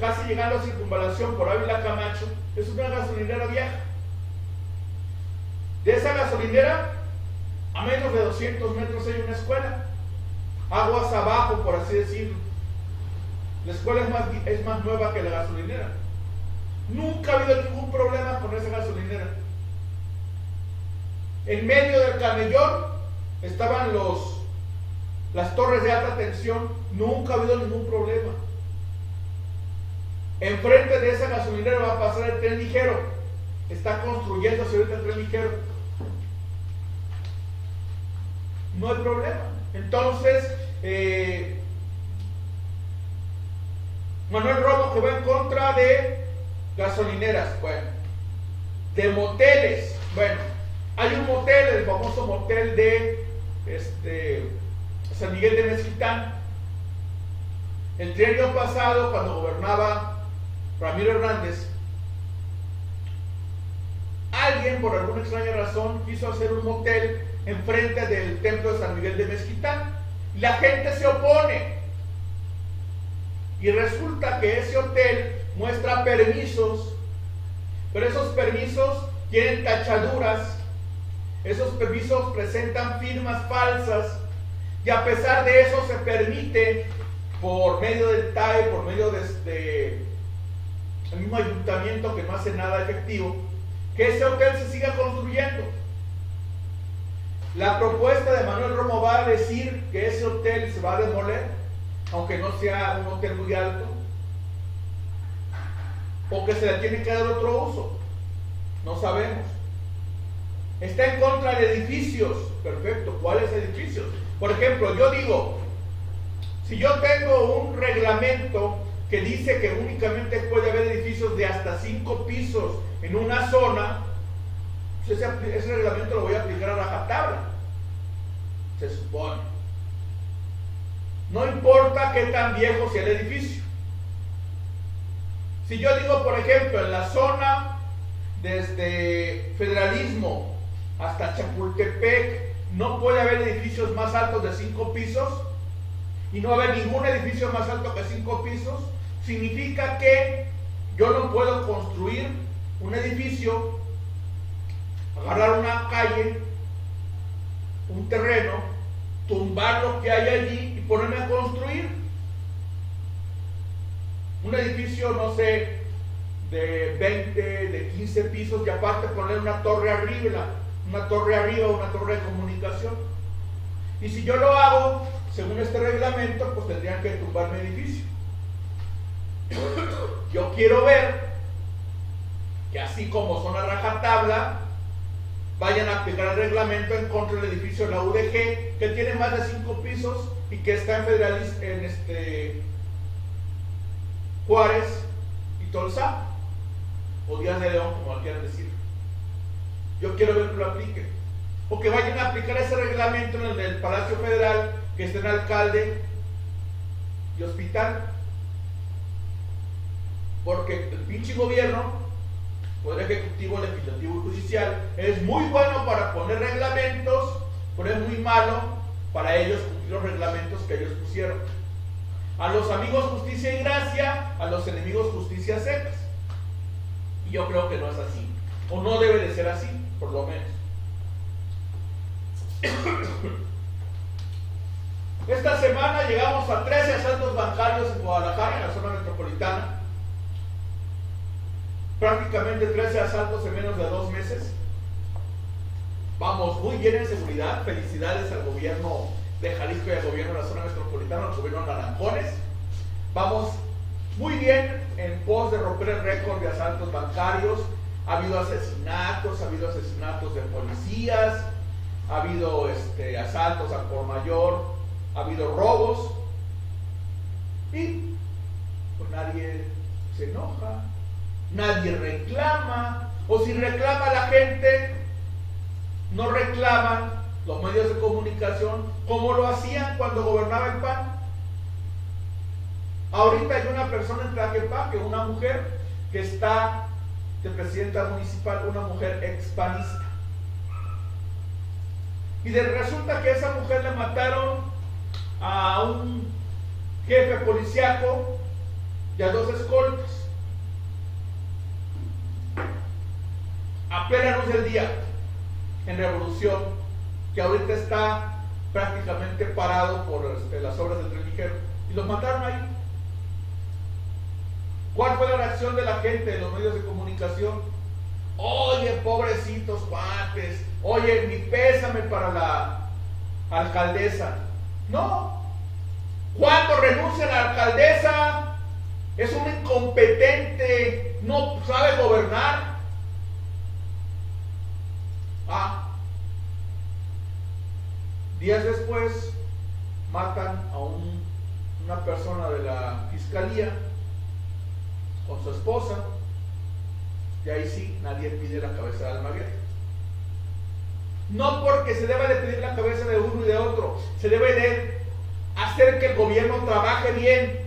casi llegando a Circunvalación por Ávila Camacho es una gasolinera vieja. De esa gasolinera, a menos de 200 metros hay una escuela. Aguas abajo, por así decirlo. La escuela es más nueva que la gasolinera. Nunca ha habido ningún problema con esa gasolinera. En medio del camellón estaban las torres de alta tensión. Nunca ha habido ningún problema. Enfrente de esa gasolinera va a pasar el tren ligero. Está construyéndose ahorita el tren ligero. No hay problema. Entonces, Manuel Romo, que va en contra de gasolineras, bueno, de moteles. Bueno, hay un motel, el famoso motel de San Miguel de Mezquitán. El trienio pasado, cuando gobernaba Ramiro Hernández, alguien por alguna extraña razón quiso hacer un motel enfrente del templo de San Miguel de Mezquitán. Y la gente se opone. Y resulta que ese hotel muestra permisos, pero esos permisos tienen tachaduras. Esos permisos presentan firmas falsas. Y a pesar de eso se permite, por medio del TAE, por medio de el mismo ayuntamiento que no hace nada efectivo, que ese hotel se siga construyendo. La propuesta de Manuel Romo va a decir que ese hotel se va a demoler, aunque no sea un hotel muy alto, o que se le tiene que dar otro uso. No sabemos. Está en contra de edificios. Perfecto. ¿Cuáles edificios? Por ejemplo, yo digo, si yo tengo un reglamento que dice que únicamente puede haber edificios de hasta 5 pisos en una zona, pues ese reglamento lo voy a aplicar a rajatabla, se supone. No importa qué tan viejo sea el edificio. Si yo digo, por ejemplo, en la zona desde Federalismo hasta Chapultepec no puede haber edificios más altos de 5 pisos y no haber ningún edificio más alto que 5 pisos, significa que yo no puedo construir un edificio, agarrar una calle, un terreno, tumbar lo que hay allí y ponerme a construir un edificio, no sé, de 20, de 15 pisos, y aparte poner una torre arriba, una torre de comunicación. Y si yo lo hago según este reglamento, pues tendrían que tumbar mi edificio. Yo quiero ver que así como son a rajatabla, vayan a aplicar el reglamento en contra del edificio de la UDG, que tiene más de 5 pisos y que está en Juárez y Tolsa, o Díaz de León, como quieran decir. Yo quiero ver que lo apliquen, o que vayan a aplicar ese reglamento en el Palacio Federal, que esté en alcalde y hospital, porque el pinche gobierno, poder ejecutivo, legislativo y judicial, es muy bueno para poner reglamentos, pero es muy malo para ellos cumplir los reglamentos que ellos pusieron. A los amigos justicia y gracia, a los enemigos justicia secas. Y yo creo que no es así, o no debe de ser así, por lo menos. Esta semana llegamos a 13 asaltos bancarios en Guadalajara, en la zona metropolitana. Prácticamente 13 asaltos en menos de 2 meses. Vamos muy bien en seguridad. Felicidades al gobierno de Jalisco y al gobierno de la zona metropolitana, al gobierno de Naranjones. Vamos muy bien en pos de romper el récord de asaltos bancarios. Ha habido asesinatos de policías, ha habido asaltos al por mayor, ha habido robos y pues nadie se enoja, nadie reclama, o si reclama la gente, no reclaman los medios de comunicación como lo hacían cuando gobernaba el PAN. Ahorita hay una persona en Tlaquepaque, una mujer que está de presidenta municipal, una mujer expanista. Y resulta que a esa mujer le mataron a un jefe policíaco y a 2 escoltas. A plena luz del día, en Revolución, que ahorita está prácticamente parado por las obras del tren ligero. Y los mataron ahí. ¿Cuál fue la reacción de la gente, de los medios de comunicación? Oye, pobrecitos cuates, oye, mi pésame para la alcaldesa. No. Cuando renuncia a la alcaldesa, es un incompetente, no sabe gobernar. Días después, matan a una persona de la fiscalía con su esposa, y ahí sí, nadie pide la cabeza de Almaguer. No porque se deba de pedir la cabeza de uno y de otro, se debe de hacer que el gobierno trabaje bien.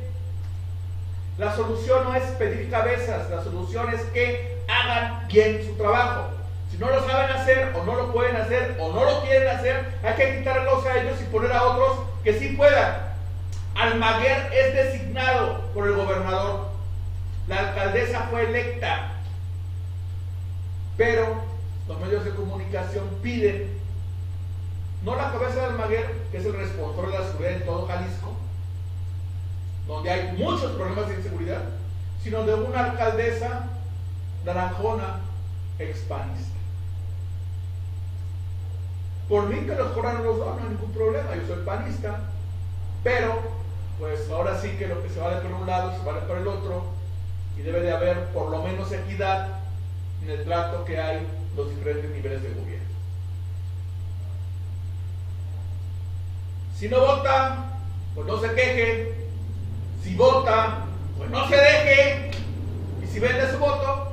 La solución no es pedir cabezas, la solución es que hagan bien su trabajo. Si no lo saben hacer, o no lo pueden hacer, o no lo quieren hacer, hay que quitarlos a ellos y poner a otros que sí puedan. Almaguer es designado por el gobernador. La alcaldesa fue electa, pero los medios de comunicación piden no la cabeza de Almaguer, que es el responsable de la seguridad en todo Jalisco, donde hay muchos problemas de inseguridad, sino de una alcaldesa naranjona expanista. Por mí que los corran los dos, no hay ningún problema, yo soy panista, pero pues ahora sí que lo que se vale por un lado se vale por el otro. Y debe de haber por lo menos equidad en el trato que hay los diferentes niveles de gobierno. Si no vota, pues no se queje. Si vota, pues no se deje. Y si vende su voto,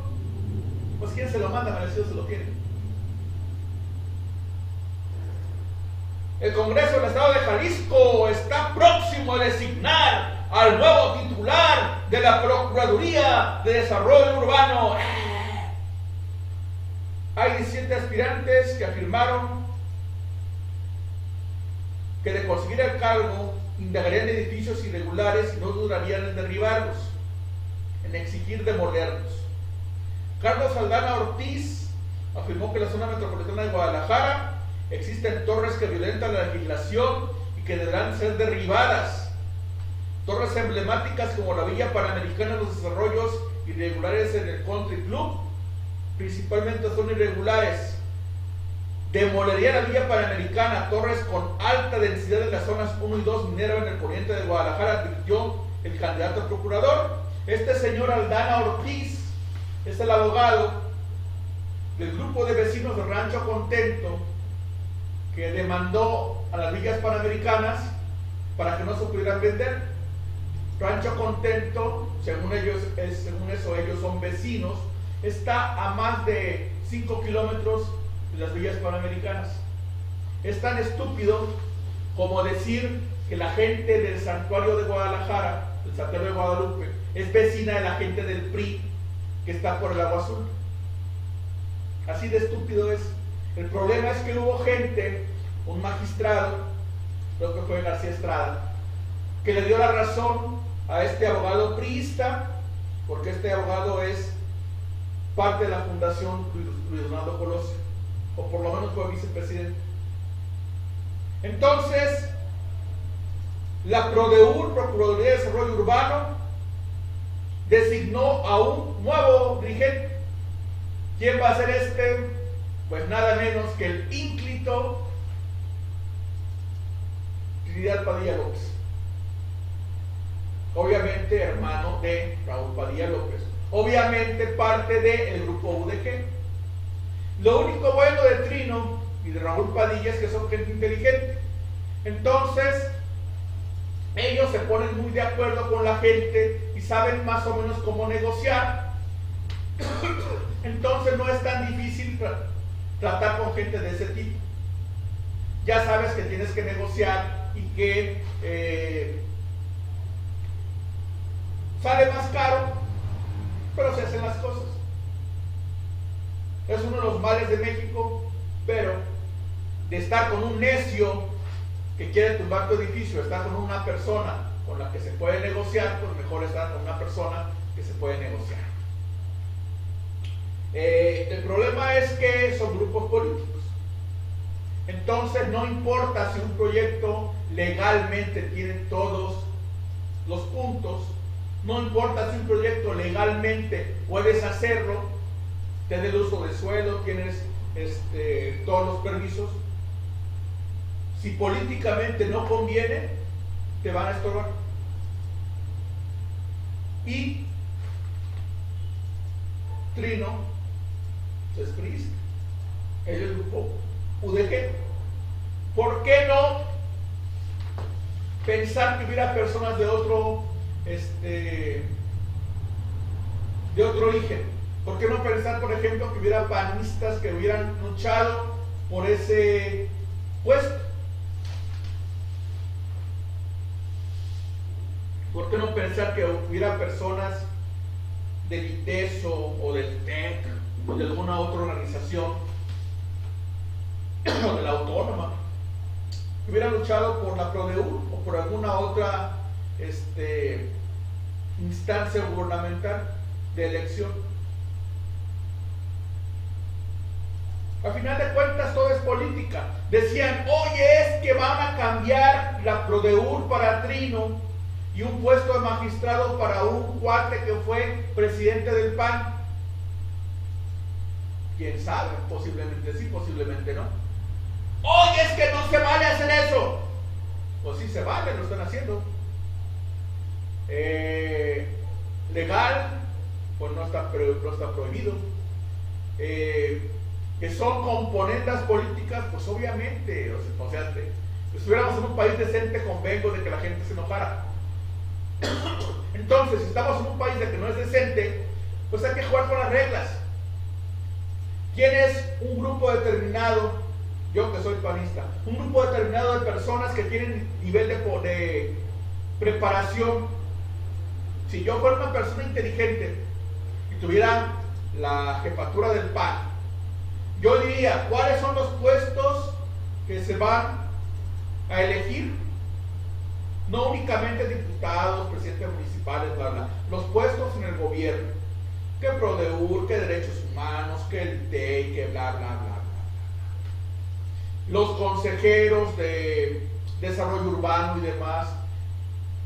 pues ¿quién se lo manda? Merecido se lo tiene. El Congreso del Estado de Jalisco está próximo a designar al nuevo titular de la Procuraduría de Desarrollo Urbano. Hay 17 aspirantes que afirmaron que de conseguir el cargo indagarían edificios irregulares y no dudarían en derribarlos, en exigir demolerlos. Carlos Aldana Ortiz afirmó que en la zona metropolitana de Guadalajara existen torres que violentan la legislación y que deberán ser derribadas. Torres emblemáticas como la Villa Panamericana, los desarrollos irregulares en el Country Club, principalmente son irregulares. Demolería la Villa Panamericana, torres con alta densidad en las zonas 1 y 2 Minerva en el poniente de Guadalajara, advirtió el candidato a procurador. Este señor Aldana Ortiz es el abogado del grupo de vecinos de Rancho Contento que demandó a las villas panamericanas para que no se pudieran vender. Rancho Contento, según eso ellos son vecinos, está a más de 5 kilómetros de las villas panamericanas. Es tan estúpido como decir que la gente del santuario de Guadalajara, el santuario de Guadalupe, es vecina de la gente del PRI que está por el Agua Azul. Así de estúpido es. El problema es que hubo gente, un magistrado, creo que fue García Estrada, que le dio la razón a este abogado priista, porque este abogado es parte de la Fundación Luis Donaldo Colosio, o por lo menos fue vicepresidente. Entonces, la PRODEUR, Procuraduría de Desarrollo Urbano, designó a un nuevo dirigente. ¿Quién va a ser este? Pues nada menos que el ínclito Trinidad Padilla López. Obviamente hermano de Raúl Padilla López. Obviamente parte del grupo UDG. Lo único bueno de Trino y de Raúl Padilla es que son gente inteligente. Entonces, ellos se ponen muy de acuerdo con la gente y saben más o menos cómo negociar. Entonces no es tan difícil tratar con gente de ese tipo. Ya sabes que tienes que negociar y que sale más caro, pero se hacen las cosas. Es uno de los males de México, pero de estar con un necio que quiere tumbar tu edificio, estar con una persona con la que se puede negociar, pues mejor estar con una persona que se puede negociar. El problema es que son grupos políticos. Entonces no importa si un proyecto legalmente tiene todos los puntos, no importa si un proyecto legalmente puedes hacerlo, tienes el uso de suelo, tienes todos los permisos. Si políticamente no conviene, te van a estorbar. Y Trino es priista, es el grupo UDG. ¿Por qué no pensar que hubiera personas de otro origen? ¿Por qué no pensar, por ejemplo, que hubiera panistas que hubieran luchado por ese puesto? ¿Por qué no pensar que hubiera personas del ITESO o del TEC o de alguna otra organización o de la Autónoma que hubieran luchado por la PRODEUR o por alguna otra instancia gubernamental de elección? A final de cuentas todo es política. Decían, oye, es que van a cambiar la PRODEUR para Trino y un puesto de magistrado para un cuate que fue presidente del PAN. ¿Quién sabe? Posiblemente sí, posiblemente no. Oye, es que no se vale hacer eso. Pues sí se vale, lo están haciendo. Legal, pues no está prohibido. Que son componendas políticas, pues obviamente, o sea, si estuviéramos en un país decente, convengo de que la gente se enojara. Entonces, si estamos en un país de que no es decente, pues hay que jugar con las reglas. ¿Quién es un grupo determinado? Yo que soy panista, un grupo determinado de personas que tienen nivel de preparación. Si yo fuera una persona inteligente y tuviera la jefatura del PAN, yo diría, ¿cuáles son los puestos que se van a elegir? No únicamente diputados, presidentes municipales, bla, bla. Los puestos en el gobierno. Que PRODEUR, que derechos humanos, que el ITEI, que bla, bla, bla, bla. Los consejeros de desarrollo urbano y demás.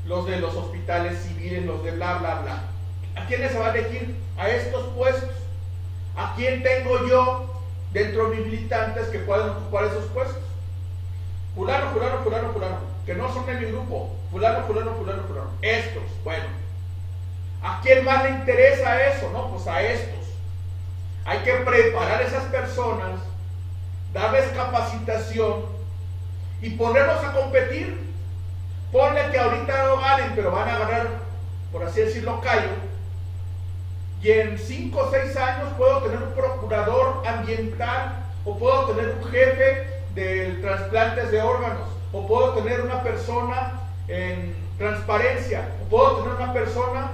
Los de los hospitales civiles, los de bla, bla, bla. ¿A quiénes se va a elegir? A estos puestos. ¿A quién tengo yo dentro de mis militantes que pueden ocupar esos puestos? Fulano, fulano, fulano, fulano. Que no son de mi grupo. Fulano, fulano, fulano, fulano. Estos, bueno. ¿A quién más le interesa eso? No, pues a estos. Hay que preparar a esas personas, darles capacitación y ponerlos a competir. Ponle que ahorita no ganen, pero van a ganar, por así decirlo, callo. Y en 5 o 6 años puedo tener un procurador ambiental, o puedo tener un jefe de trasplantes de órganos, o puedo tener una persona en transparencia, o puedo tener una persona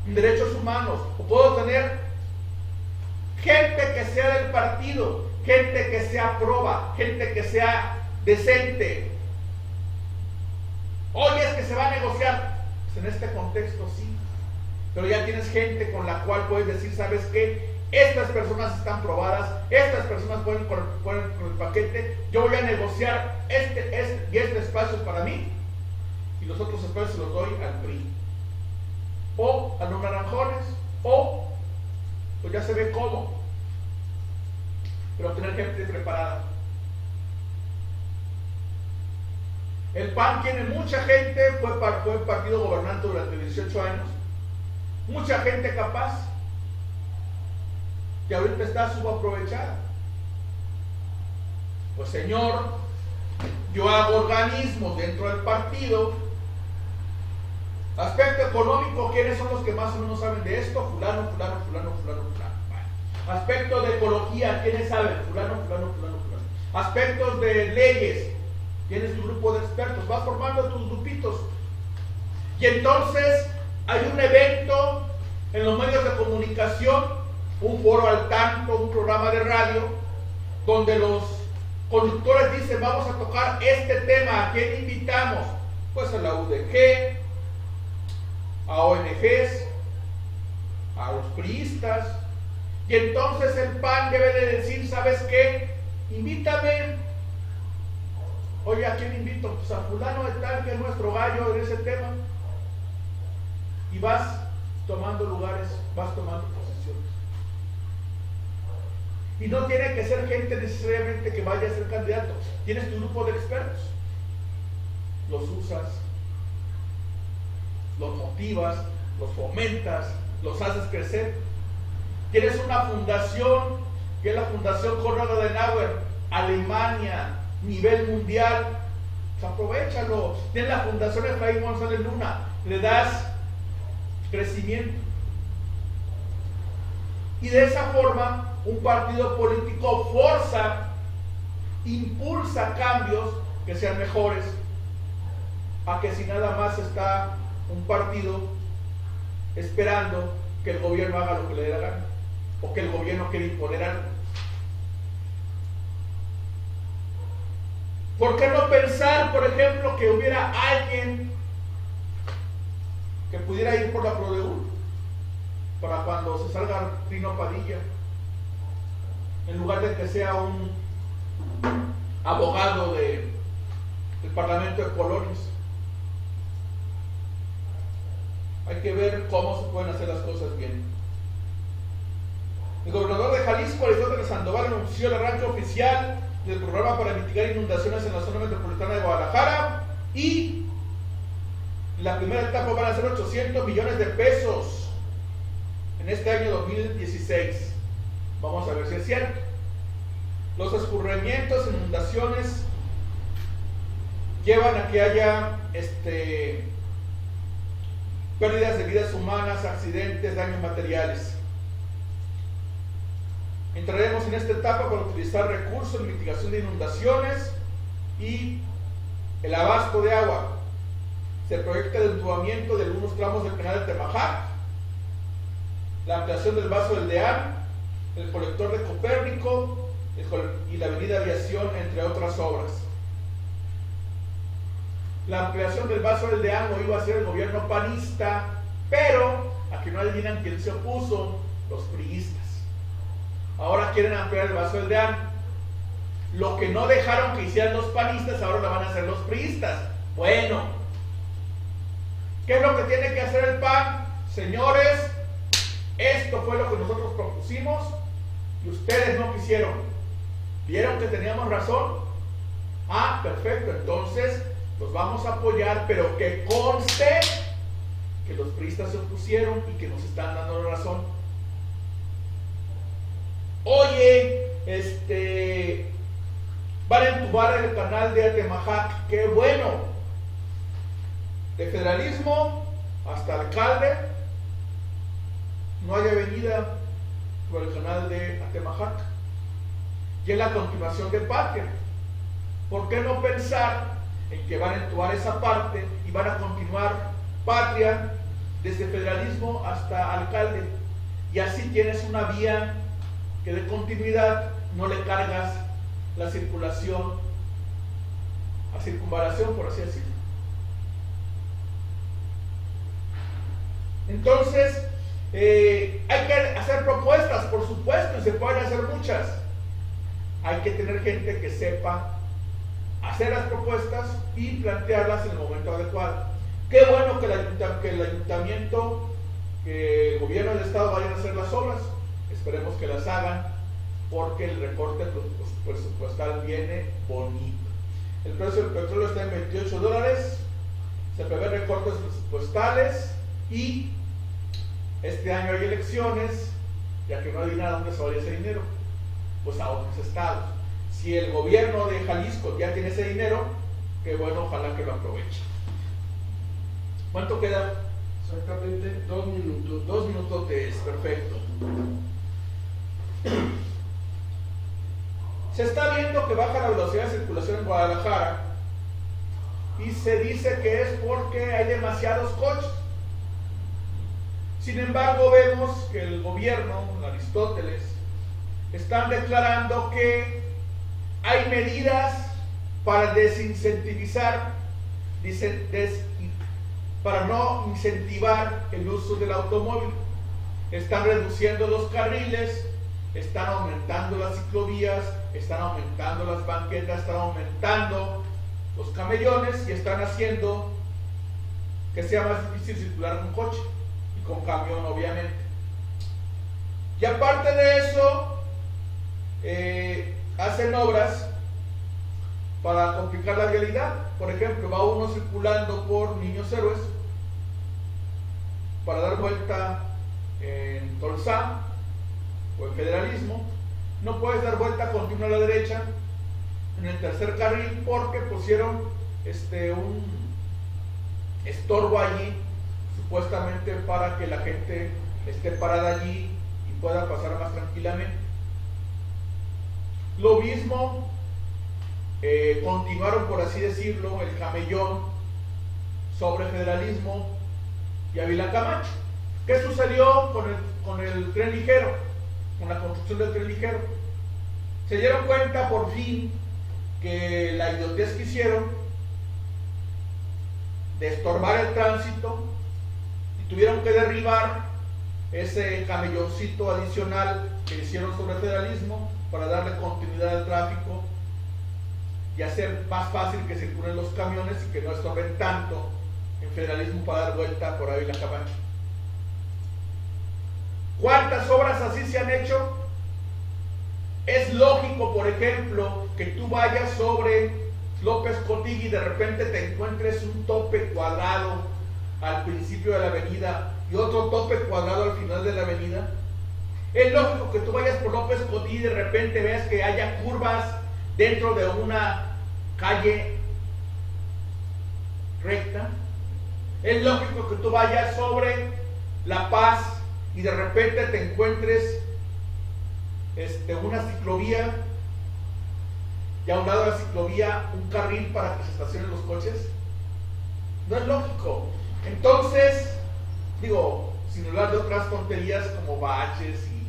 en derechos humanos, o puedo tener gente que sea del partido, gente que sea proba, gente que sea decente. Oye, es que se va a negociar. Pues en este contexto sí, pero ya tienes gente con la cual puedes decir, ¿sabes qué? Estas personas están probadas, estas personas pueden con el paquete, yo voy a negociar este espacio es para mí y los otros espacios se los doy al PRI o a los naranjones o pues ya se ve cómo, pero tener gente preparada. El PAN tiene mucha gente, fue partido gobernante durante 18 años, mucha gente capaz que ahorita está subaprovechada. Pues señor, yo hago organismos dentro del partido. Aspecto económico, ¿quiénes son los que más o menos saben de esto? Fulano. Aspectos de ecología, ¿quiénes saben? Fulano. Aspectos de leyes, tienes tu grupo de expertos, vas formando tus grupitos. Y entonces hay un evento en los medios de comunicación, un foro al tanto, un programa de radio, donde los conductores dicen, vamos a tocar este tema, ¿a quién invitamos? Pues a la UDG, a ONGs, a los priistas. Y entonces el PAN debe de decir, ¿sabes qué? Invítame. Oye, ¿a quién invito? Pues a fulano de tal, que es nuestro gallo en ese tema. Y vas tomando lugares, vas tomando posiciones. Y no tiene que ser gente necesariamente que vaya a ser candidato. Tienes tu grupo de expertos. Los usas, los motivas, los fomentas, los haces crecer. Tienes una fundación, que es la Fundación Konrad Adenauer, Alemania, nivel mundial. Pues aprovéchalo. Tienes la Fundación Efraín González Luna, le das crecimiento. Y de esa forma, un partido político impulsa cambios que sean mejores, a que si nada más está un partido esperando que el gobierno haga lo que le dé la gana, o que el gobierno quiera imponer algo. ¿Por qué no pensar, por ejemplo, que hubiera alguien que pudiera ir por la PRODEUR para cuando se salga Trino Padilla, en lugar de que sea un abogado del Parlamento de Colonias? Hay que ver cómo se pueden hacer las cosas bien. El gobernador de Jalisco, Aristóteles Sandoval, anunció el arranque oficial del programa para mitigar inundaciones en la zona metropolitana de Guadalajara, y la primera etapa van a ser 800 millones de pesos en este año 2016. Vamos a ver si es cierto. Los escurrimientos, inundaciones llevan a que haya pérdidas de vidas humanas, accidentes, daños materiales. Entraremos en esta etapa para utilizar recursos de mitigación de inundaciones y el abasto de agua. Se proyecta el entubamiento de algunos tramos del canal de Temajac, la ampliación del vaso del Deán, el colector de Copérnico y la avenida Aviación, entre otras obras. La ampliación del vaso del Deán lo iba a hacer el gobierno panista, pero aquí no adivinan quién se opuso: los priistas. Ahora quieren ampliar el vaso del Deán. Lo que no dejaron que hicieran los panistas, ahora lo van a hacer los priistas. Bueno, ¿qué es lo que tiene que hacer el PAN? Señores, esto fue lo que nosotros propusimos y ustedes no quisieron. ¿Vieron que teníamos razón? Ah, perfecto, entonces los vamos a apoyar, pero que conste que los priistas se opusieron y que nos están dando la razón. Oye, van a entubar el canal de Atemajac, qué bueno. De Federalismo hasta Alcalde no hay avenida por el canal de Atemajac, y es la continuación de Patria. ¿Por qué no pensar en que van a entubar esa parte y van a continuar Patria desde Federalismo hasta Alcalde? Y así tienes una vía que de continuidad, no le cargas la circulación a circunvalación, por así decirlo. Entonces, hay que hacer propuestas, por supuesto, y se pueden hacer muchas. Hay que tener gente que sepa hacer las propuestas y plantearlas en el momento adecuado. Qué bueno que el ayuntamiento, que el gobierno del estado vayan a hacer las obras, esperemos que las hagan, porque el recorte presupuestal viene bonito. El precio del petróleo está en $28, se prevé recortes presupuestales y este año hay elecciones, ya que no hay nada donde se vaya ese dinero, pues a otros estados. Si el gobierno de Jalisco ya tiene ese dinero, que bueno, ojalá que lo aproveche. ¿Cuánto queda? Exactamente 2 minutos. 2 minutos, perfecto. Se está viendo que baja la velocidad de circulación en Guadalajara y se dice que es porque hay demasiados coches. Sin embargo, vemos que el gobierno, Aristóteles, están declarando que hay medidas para desincentivizar, para no incentivar el uso del automóvil. Están reduciendo los carriles, están aumentando las ciclovías, están aumentando las banquetas, están aumentando los camellones y están haciendo que sea más difícil circular con coche y con camión, obviamente. Y aparte de eso, hacen obras para complicar la vialidad. Por ejemplo, va uno circulando por Niños Héroes para dar vuelta en Tolsá o en Federalismo. No puedes dar vuelta continua a la derecha en el tercer carril porque pusieron un estorbo allí, supuestamente para que la gente esté parada allí y pueda pasar más tranquilamente. Lo mismo, continuaron, por así decirlo, el camellón sobre Federalismo y Ávila Camacho. ¿Qué sucedió con el tren ligero? Con la construcción del tren ligero. Se dieron cuenta por fin que la idiotez que hicieron de estorbar el tránsito y tuvieron que derribar ese camelloncito adicional que hicieron sobre Federalismo para darle continuidad al tráfico y hacer más fácil que circulen los camiones y que no estorben tanto en Federalismo para dar vuelta por Ávila Camacho. ¿Cuántas obras así se han hecho? Es lógico, por ejemplo, que tú vayas sobre López Cotilla y de repente te encuentres un tope cuadrado al principio de la avenida y otro tope cuadrado al final de la avenida. Es lógico que tú vayas por López Cotilla y de repente veas que haya curvas dentro de una calle recta. Es lógico que tú vayas sobre La Paz y de repente te encuentres una ciclovía y a un lado de la ciclovía un carril para que se estacionen los coches. No es lógico. Entonces, sin hablar de otras tonterías como baches y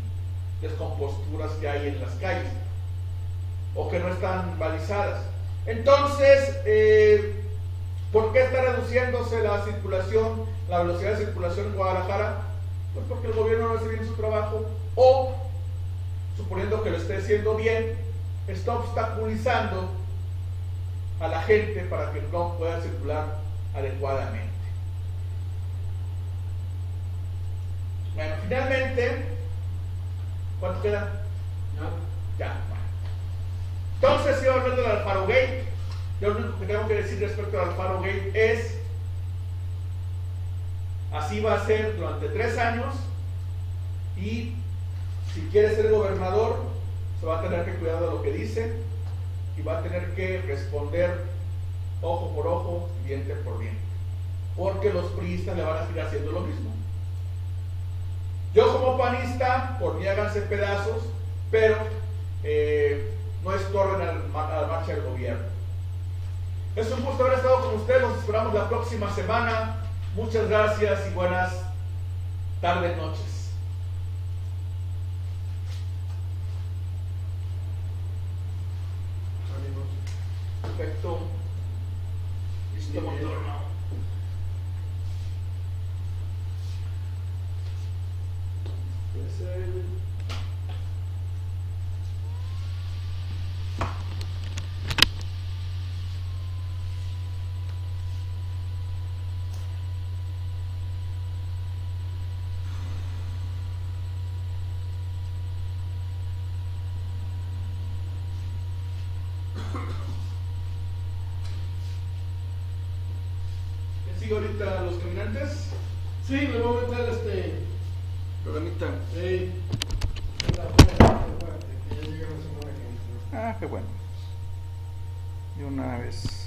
descomposturas que hay en las calles o que no están balizadas. Entonces, ¿por qué está reduciéndose la circulación, la velocidad de circulación en Guadalajara? Pues porque el gobierno no hace bien su trabajo, o, suponiendo que lo esté haciendo bien, está obstaculizando a la gente para que no pueda circular adecuadamente. Bueno, finalmente, ¿cuánto queda? Ya. Entonces, si hablando del Alfaro Gate, yo lo único que tengo que decir respecto al Alfaro Gate es: así va a ser durante 3 años y si quiere ser gobernador se va a tener que cuidar de lo que dice y va a tener que responder ojo por ojo, diente por diente, porque los priistas le van a seguir haciendo lo mismo. Yo como panista, por mí háganse pedazos, pero no estorben a la marcha del gobierno. Es un gusto haber estado con ustedes, los esperamos la próxima semana. Muchas gracias y buenas tardes, noches. Perfecto. Listo, motor. sigue ahorita Los Caminantes. Sí, le voy a meter Programita. que ya llega la semana que entra. Ah, qué bueno. De una vez.